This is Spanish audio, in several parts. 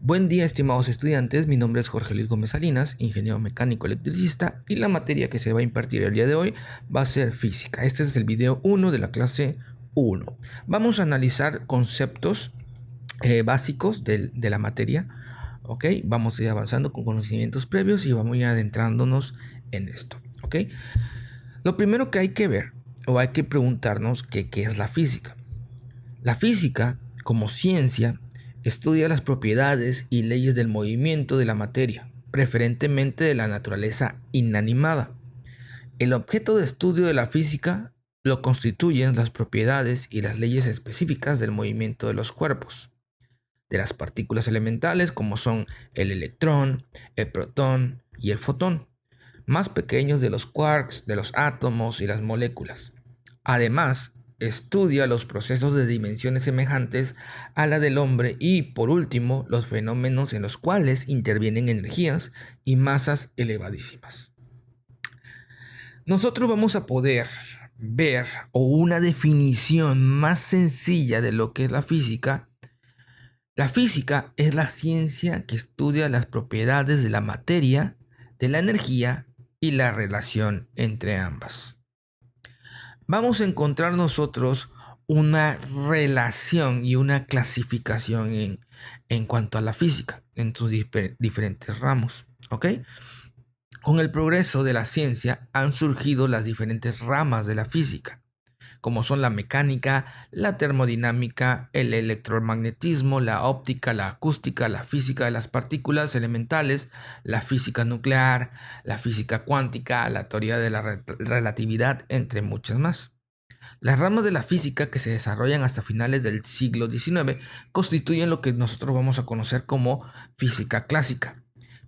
Buen día, estimados estudiantes. Mi nombre es Jorge Luis Gómez Salinas, ingeniero mecánico electricista, y la materia que se va a impartir el día de hoy va a ser física. Este es el video 1 de la clase 1. Vamos a analizar conceptos básicos de la materia. ¿Ok? Vamos a ir avanzando con conocimientos previos y vamos a ir adentrándonos en esto. ¿Ok? Lo primero que hay que ver o hay que preguntarnos qué es la física. La física, como ciencia, estudia las propiedades y leyes del movimiento de la materia, preferentemente de la naturaleza inanimada. El objeto de estudio de la física lo constituyen las propiedades y las leyes específicas del movimiento de los cuerpos, de las partículas elementales como son el electrón, el protón y el fotón, más pequeños de los quarks, de los átomos y las moléculas. Además, estudia los procesos de dimensiones semejantes a la del hombre y, por último, los fenómenos en los cuales intervienen energías y masas elevadísimas. Nosotros vamos a poder ver una definición más sencilla de lo que es la física. La física es la ciencia que estudia las propiedades de la materia, de la energía y la relación entre ambas. Vamos a encontrar nosotros una relación y una clasificación en cuanto a la física en sus diferentes ramos, ¿ok? Con el progreso de la ciencia han surgido las diferentes ramas de la física, como son la mecánica, la termodinámica, el electromagnetismo, la óptica, la acústica, la física de las partículas elementales, la física nuclear, la física cuántica, la teoría de la relatividad, entre muchas más. Las ramas de la física que se desarrollan hasta finales del siglo XIX constituyen lo que nosotros vamos a conocer como física clásica,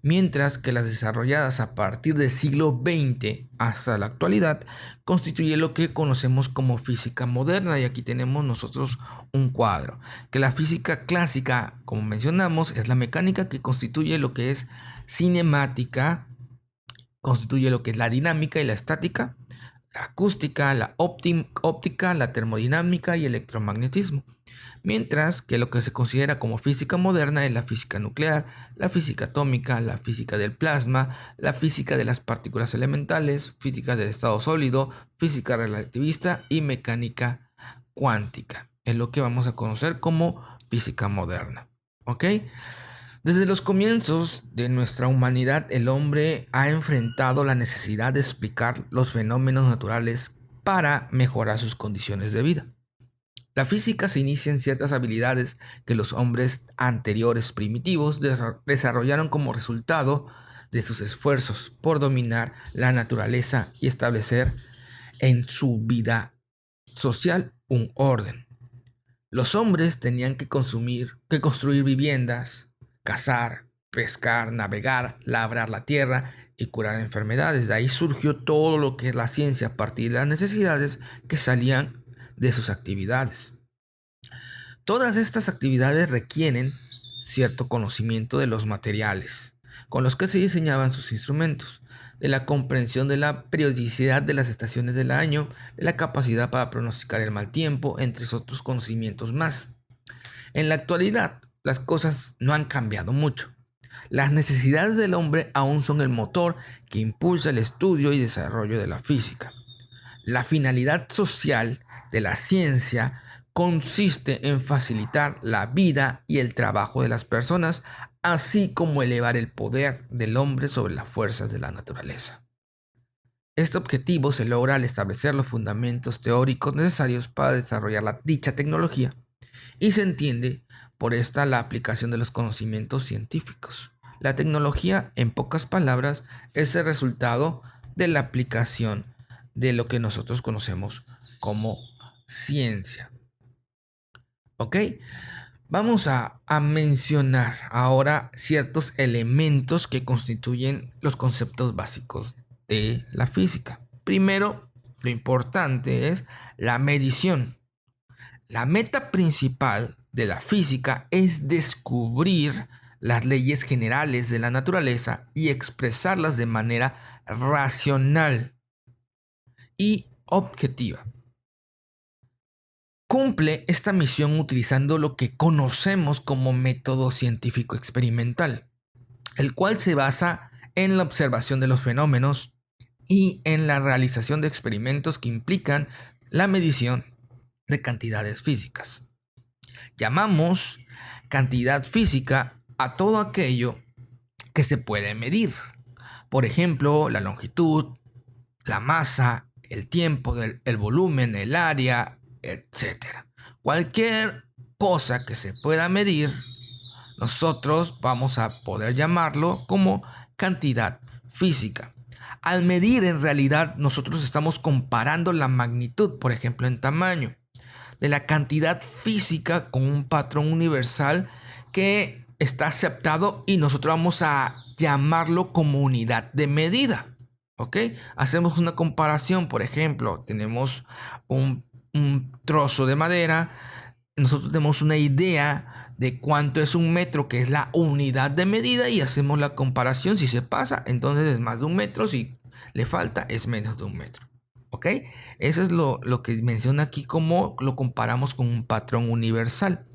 mientras que las desarrolladas a partir del siglo XX hasta la actualidad constituyen lo que conocemos como física moderna. Y aquí tenemos nosotros un cuadro, que la física clásica, como mencionamos, es la mecánica que constituye lo que es cinemática, constituye lo que es la dinámica y la estática, la acústica, la óptica, la termodinámica y electromagnetismo. Mientras que lo que se considera como física moderna es la física nuclear, la física atómica, la física del plasma, la física de las partículas elementales, física del estado sólido, física relativista y mecánica cuántica. Es lo que vamos a conocer como física moderna. ¿Ok? Desde los comienzos de nuestra humanidad, el hombre ha enfrentado la necesidad de explicar los fenómenos naturales para mejorar sus condiciones de vida. La física se inicia en ciertas habilidades que los hombres anteriores primitivos desarrollaron como resultado de sus esfuerzos por dominar la naturaleza y establecer en su vida social un orden. Los hombres tenían que construir viviendas, cazar, pescar, navegar, labrar la tierra y curar enfermedades. De ahí surgió todo lo que es la ciencia a partir de las necesidades que salían de sus actividades. Todas estas actividades requieren cierto conocimiento de los materiales con los que se diseñaban sus instrumentos, de la comprensión de la periodicidad de las estaciones del año, de la capacidad para pronosticar el mal tiempo, entre otros conocimientos más. En la actualidad, las cosas no han cambiado mucho. Las necesidades del hombre aún son el motor que impulsa el estudio y desarrollo de la física. La finalidad social de la ciencia consiste en facilitar la vida y el trabajo de las personas, así como elevar el poder del hombre sobre las fuerzas de la naturaleza. Este objetivo se logra al establecer los fundamentos teóricos necesarios para desarrollar dicha tecnología, y se entiende por esta la aplicación de los conocimientos científicos. La tecnología, en pocas palabras, es el resultado de la aplicación de lo que nosotros conocemos como ciencia. ¿Ok? Vamos a mencionar ahora ciertos elementos que constituyen los conceptos básicos de la física. Primero, lo importante es la medición. La meta principal de la física es descubrir las leyes generales de la naturaleza y expresarlas de manera racional y objetiva. cumple esta misión utilizando lo que conocemos como método científico experimental, el cual se basa en la observación de los fenómenos y en la realización de experimentos que implican la medición de cantidades físicas. Llamamos cantidad física a todo aquello que se puede medir. Por ejemplo, la longitud, la masa, el tiempo, el volumen, el área, etc. Cualquier cosa que se pueda medir, nosotros vamos a poder llamarlo como cantidad física. Al medir, en realidad, nosotros estamos comparando la magnitud, por ejemplo, en tamaño, de la cantidad física con un patrón universal que está aceptado y nosotros vamos a llamarlo como unidad de medida. ¿Ok? Hacemos una comparación, por ejemplo, tenemos un trozo de madera, nosotros tenemos una idea de cuánto es un metro, que es la unidad de medida, y hacemos la comparación. Si se pasa, entonces es más de un metro, si le falta, es menos de un metro. ¿Ok? Eso es lo que menciona aquí, como lo comparamos con un patrón universal.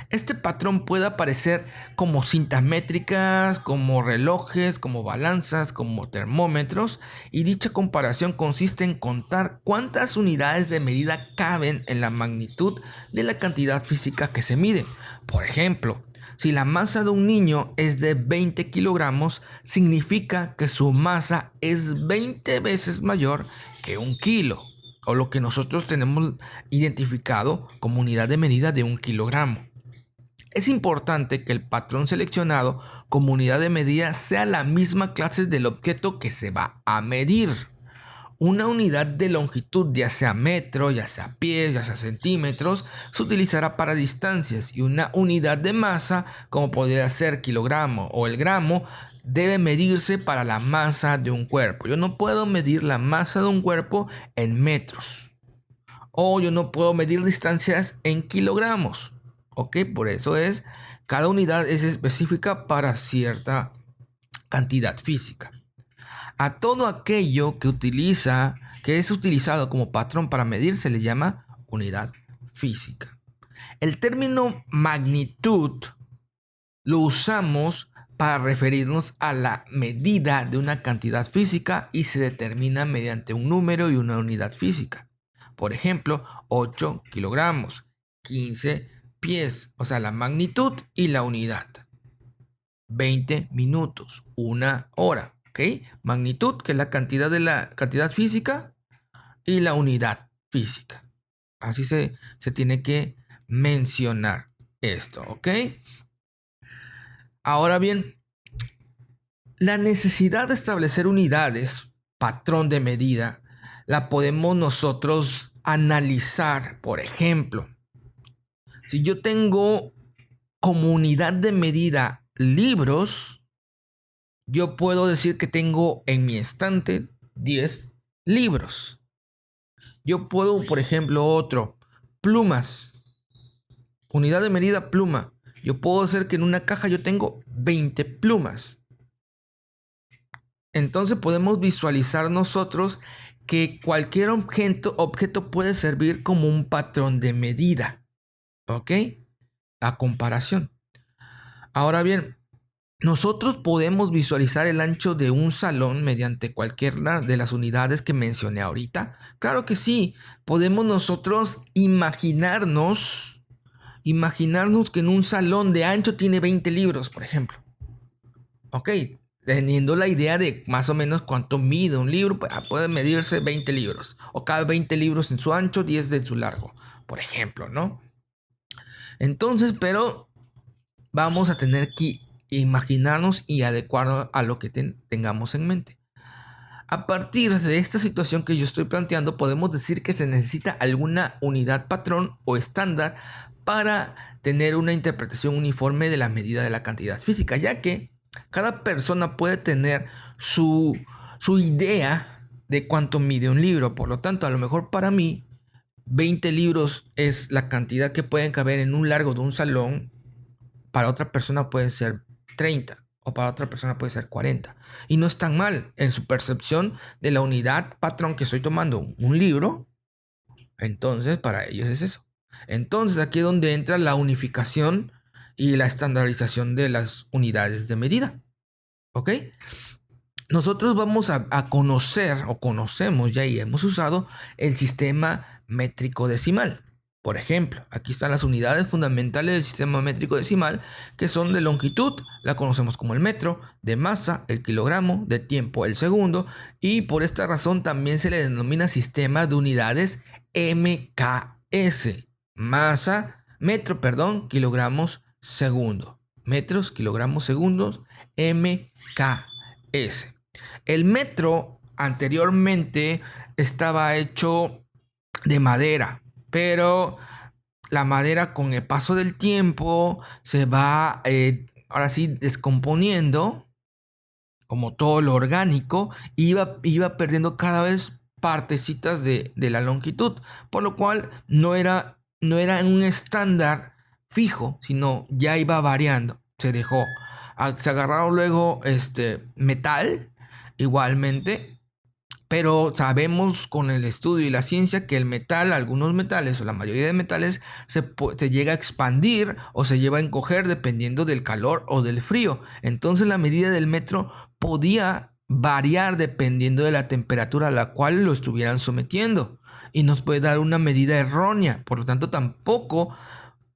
Este patrón puede aparecer como cintas métricas, como relojes, como balanzas, como termómetros, y dicha comparación consiste en contar cuántas unidades de medida caben en la magnitud de la cantidad física que se mide. Por ejemplo, si la masa de un niño es de 20 kilogramos, significa que su masa es 20 veces mayor que un kilo, o lo que nosotros tenemos identificado como unidad de medida de un kilogramo. Es importante que el patrón seleccionado como unidad de medida sea la misma clase del objeto que se va a medir. Una unidad de longitud, ya sea metro, ya sea pies, ya sea centímetros, se utilizará para distancias, y una unidad de masa, como podría ser kilogramo o el gramo, debe medirse para la masa de un cuerpo. Yo no puedo medir la masa de un cuerpo en metros, o yo no puedo medir distancias en kilogramos. ¿Ok? Por eso cada unidad es específica para cierta cantidad física. A todo aquello que es utilizado como patrón para medir, se le llama unidad física. El término magnitud lo usamos para referirnos a la medida de una cantidad física, y se determina mediante un número y una unidad física. Por ejemplo, 8 kilogramos, 15 pies, o sea, la magnitud y la unidad. 20 minutos, 1 hora, ¿ok? Magnitud, que es la cantidad de la cantidad física, y la unidad física. Así se tiene que mencionar esto, ¿ok? Ahora bien, la necesidad de establecer unidades, patrón de medida, la podemos nosotros analizar. Por ejemplo, si yo tengo como unidad de medida libros, yo puedo decir que tengo en mi estante 10 libros. Yo puedo, por ejemplo, plumas. Unidad de medida pluma. Yo puedo decir que en una caja yo tengo 20 plumas. Entonces podemos visualizar nosotros que cualquier objeto puede servir como un patrón de medida. ¿Ok? A comparación. Ahora bien, nosotros podemos visualizar el ancho de un salón mediante cualquiera de las unidades que mencioné ahorita. Claro que sí, podemos nosotros imaginarnos que en un salón de ancho tiene 20 libros, por ejemplo. Ok, teniendo la idea de más o menos cuánto mide un libro, pues puede medirse 20 libros. O cada 20 libros en su ancho, 10 de su largo, por ejemplo, ¿no? Entonces, pero vamos a tener que imaginarnos y adecuarnos a lo que tengamos en mente. A partir de esta situación que yo estoy planteando, podemos decir que se necesita alguna unidad patrón o estándar para tener una interpretación uniforme de la medida de la cantidad física, ya que cada persona puede tener su idea de cuánto mide un libro. Por lo tanto, a lo mejor para mí 20 libros es la cantidad que pueden caber en un largo de un salón. Para otra persona puede ser 30, o para otra persona puede ser 40. Y no es tan mal en su percepción de la unidad patrón que estoy tomando un libro. Entonces, para ellos es eso. Entonces aquí es donde entra la unificación y la estandarización de las unidades de medida. ¿Ok? Nosotros vamos a conocer o conocemos ya y hemos usado el sistema métrico decimal. Por ejemplo, aquí están las unidades fundamentales del sistema métrico decimal, que son de longitud, la conocemos como el metro, de masa, el kilogramo, de tiempo, el segundo, y por esta razón también se le denomina sistema de unidades MKS. Masa, metro, perdón, kilogramos, segundo. Metros, kilogramos, segundos, MKS. El metro anteriormente estaba hecho de madera, pero la madera con el paso del tiempo se va, ahora sí, descomponiendo, como todo lo orgánico, iba perdiendo cada vez partecitas de la longitud, por lo cual no era un estándar fijo, sino ya iba variando. Se agarraron luego metal igualmente, pero sabemos con el estudio y la ciencia que el metal, algunos metales o la mayoría de metales se llega a expandir o se lleva a encoger dependiendo del calor o del frío. Entonces la medida del metro podía variar dependiendo de la temperatura a la cual lo estuvieran sometiendo y nos puede dar una medida errónea. Por lo tanto, tampoco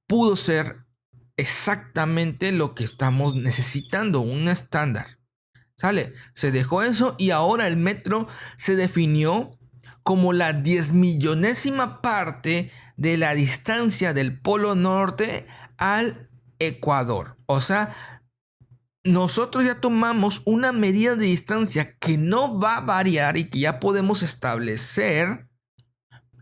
pudo ser exactamente lo que estamos necesitando, un estándar. ¿Sale? Se dejó eso y ahora el metro se definió como la 10.000.000ª parte de la distancia del Polo Norte al Ecuador. O sea, nosotros ya tomamos una medida de distancia que no va a variar y que ya podemos establecer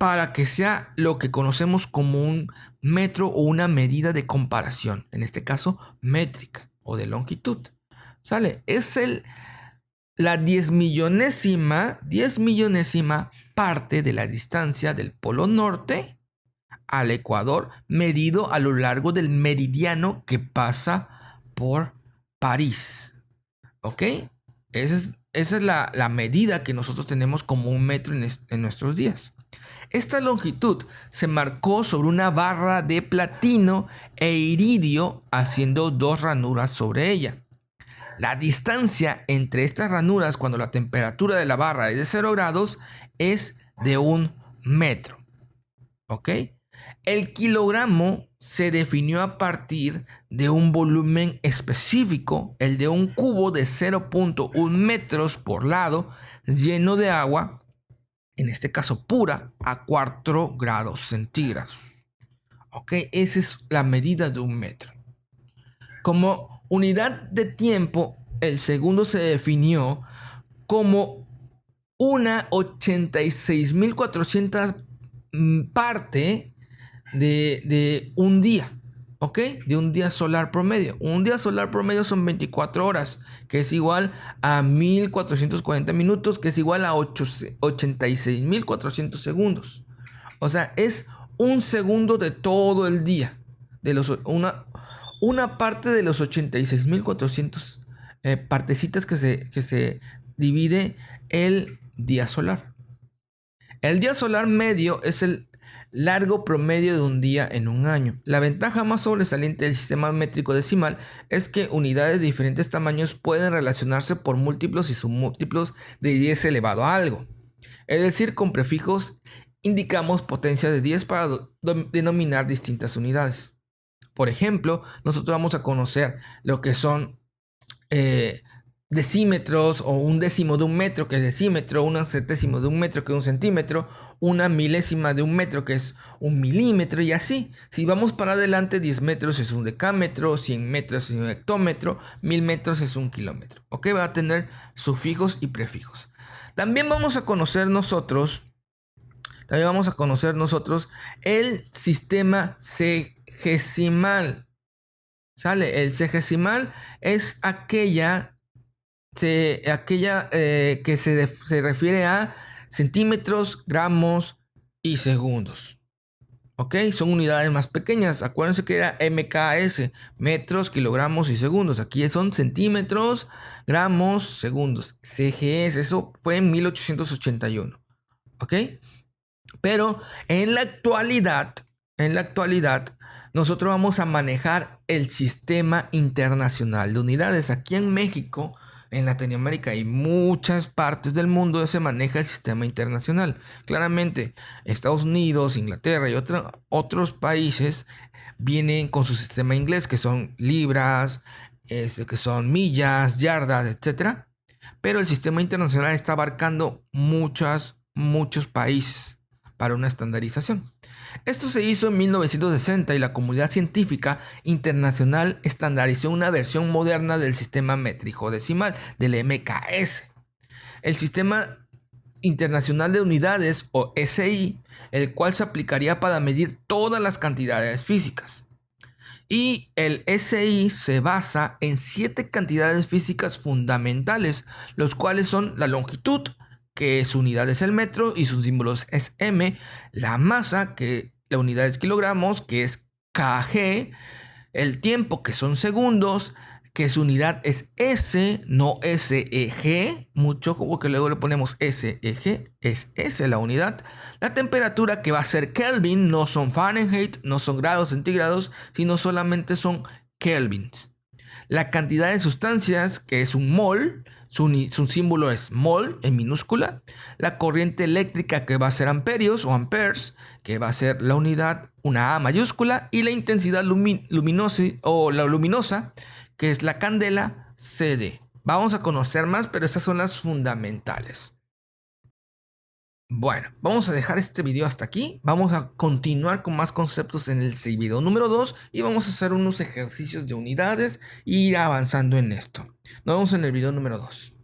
para que sea lo que conocemos como un metro o una medida de comparación. En este caso, métrica o de longitud. ¿Sale? Es la 10.000.000ª parte de la distancia del Polo Norte al Ecuador, medido a lo largo del meridiano que pasa por París. ¿Ok? Esa es la medida que nosotros tenemos como un metro en nuestros días. Esta longitud se marcó sobre una barra de platino e iridio, haciendo dos ranuras sobre ella. La distancia entre estas ranuras cuando la temperatura de la barra es de 0 grados es de 1 metro. ¿Ok? El kilogramo se definió a partir de un volumen específico, el de un cubo de 0.1 metros por lado, lleno de agua, en este caso pura, a 4 grados centígrados. ¿Ok? Esa es la medida de un metro. Como unidad de tiempo, el segundo se definió como una 86.400 parte de un día. ¿Ok? De un día solar promedio. Un día solar promedio son 24 horas, que es igual a 1.440 minutos, que es igual a 86.400 segundos. O sea, es un segundo de todo el día. Una parte de los 86.400 partecitas que se divide el día solar. El día solar medio es el largo promedio de un día en un año. La ventaja más sobresaliente del sistema métrico decimal es que unidades de diferentes tamaños pueden relacionarse por múltiplos y submúltiplos de 10 elevado a algo. Es decir, con prefijos indicamos potencia de 10 para denominar distintas unidades. Por ejemplo, nosotros vamos a conocer lo que son decímetros o un décimo de un metro que es decímetro, un centésimo de un metro que es un centímetro, una milésima de un metro que es un milímetro y así. Si vamos para adelante, 10 metros es un decámetro, 100 metros es un hectómetro, 1000 metros es un kilómetro. ¿Ok? Va a tener sufijos y prefijos. También vamos a conocer nosotros el sistema sexagesimal. ¿Sale? El sexagesimal es aquella que se refiere a centímetros, gramos y segundos. ¿Ok? Son unidades más pequeñas. Acuérdense que era MKS, metros, kilogramos y segundos. Aquí son centímetros, gramos, segundos. CGS, eso fue en 1881. ¿Ok? Pero en la actualidad en la actualidad, nosotros vamos a manejar el sistema internacional de unidades. Aquí en México, en Latinoamérica y muchas partes del mundo se maneja el sistema internacional. Claramente, Estados Unidos, Inglaterra y otros países vienen con su sistema inglés, que son libras, que son millas, yardas, etcétera. Pero el sistema internacional está abarcando muchos países para una estandarización. Esto se hizo en 1960 y la comunidad científica internacional estandarizó una versión moderna del sistema métrico decimal, del MKS. El sistema internacional de unidades, o SI, el cual se aplicaría para medir todas las cantidades físicas. Y el SI se basa en 7 cantidades físicas fundamentales, los cuales son la longitud, que su unidad es el metro y sus símbolos es M, la masa, que la unidad es kilogramos, que es kg, el tiempo, que son segundos, que su unidad es S, no SEG, mucho como que luego le ponemos SEG, es S la unidad, la temperatura, que va a ser Kelvin, no son Fahrenheit, no son grados centígrados, sino solamente son kelvins. La cantidad de sustancias, que es un mol, su símbolo es mol en minúscula. La corriente eléctrica, que va a ser amperios o amperes, que va a ser la unidad, una A mayúscula. Y la intensidad luminosa, que es la candela, CD. Vamos a conocer más, pero esas son las fundamentales. Bueno, vamos a dejar este video hasta aquí. Vamos a continuar con más conceptos en el video número 2 y vamos a hacer unos ejercicios de unidades e ir avanzando en esto. Nos vemos en el video número 2.